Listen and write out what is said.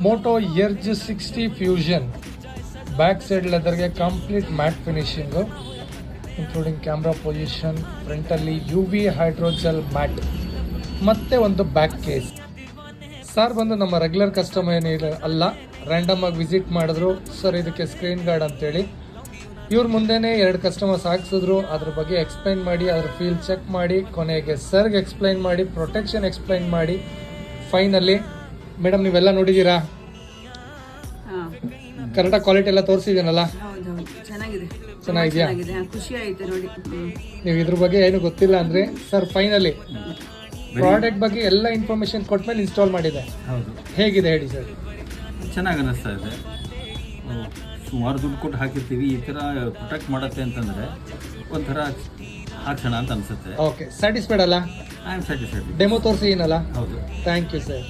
Moto Edge 60 Fusion back side ಲೆದರ್ಗೆ complete matte finishing including camera position, ಫ್ರಂಟಲ್ಲಿ UV hydrogel matte ಮತ್ತೆ ಒಂದು back case. Sir ಬಂದು ನಮ್ಮ ರೆಗ್ಯುಲರ್ ಕಸ್ಟಮರ್ ಏನಿಲ್ಲ ಅಲ್ಲ, ರ್ಯಾಂಡಮ್ ಆಗಿ ವಿಸಿಟ್ ಮಾಡಿದ್ರು. ಸರ್ ಇದಕ್ಕೆ ಸ್ಕ್ರೀನ್ ಗಾರ್ಡ್ ಅಂತೇಳಿ ಇವ್ರ ಮುಂದೆನೇ 2 ಕಸ್ಟಮರ್ಸ್ ಹಾಕ್ಸಿದ್ರು. ಅದ್ರ ಬಗ್ಗೆ ಎಕ್ಸ್ಪ್ಲೈನ್ ಮಾಡಿ, ಅದ್ರ ಫೀಲ್ ಚೆಕ್ ಮಾಡಿ, ಕೊನೆಗೆ ಸರ್ಗೆ ಎಕ್ಸ್ಪ್ಲೈನ್ ಮಾಡಿ, ಪ್ರೊಟೆಕ್ಷನ್ ಎಕ್ಸ್ಪ್ಲೈನ್ ಮಾಡಿ, ಫೈನಲಿ ಮೇಡಮ್ ನೀವೆಲ್ಲ ನೋಡಿದ್ದೀರಾ, ಕರೆಕ್ಟಾಗಿ ಕ್ವಾಲಿಟಿ ಎಲ್ಲ ತೋರಿಸಿದ್ದೀನಲ್ಲ, ಚೆನ್ನಾಗಿದೆಯಾ? ಖುಷಿ ಆಯ್ತು ನೋಡಿ. ನೀವು ಇದ್ರ ಬಗ್ಗೆ ಏನು ಗೊತ್ತಿಲ್ಲ ಅಂದರೆ ಸರ್ ಫೈನಲಿ ಪ್ರಾಡಕ್ಟ್ ಬಗ್ಗೆ ಎಲ್ಲ ಇನ್ಫಾರ್ಮೇಶನ್ ಕೊಟ್ಮೇಲೆ ಇನ್ಸ್ಟಾಲ್ ಮಾಡಿದೆ. ಹೌದು, ಹೇಗಿದೆ ಹೇಳಿ ಸರ್? ಚೆನ್ನಾಗಿ ಅನ್ನಿಸ್ತಾ ಇದೆ. ಸುಮಾರು ದುಡ್ಡು ಕೊಟ್ಟು ಹಾಕಿರ್ತೀವಿ, ಈ ಥರ ಪ್ರೊಟೆಕ್ಟ್ ಮಾಡುತ್ತೆ ಅಂತಂದರೆ ಒಂಥರ ಹಾಕ್ಸೋಣ ಅಂತ ಅನಿಸುತ್ತೆ. ಓಕೆ, ಸ್ಯಾಟಿಸ್ಫೈಡ್ ಅಲ್ಲ? I am satisfied. ಡೆಮೋ ತೋರಿಸಿದ್ದೀನಲ್ಲ? ಹೌದು. Thank you sir.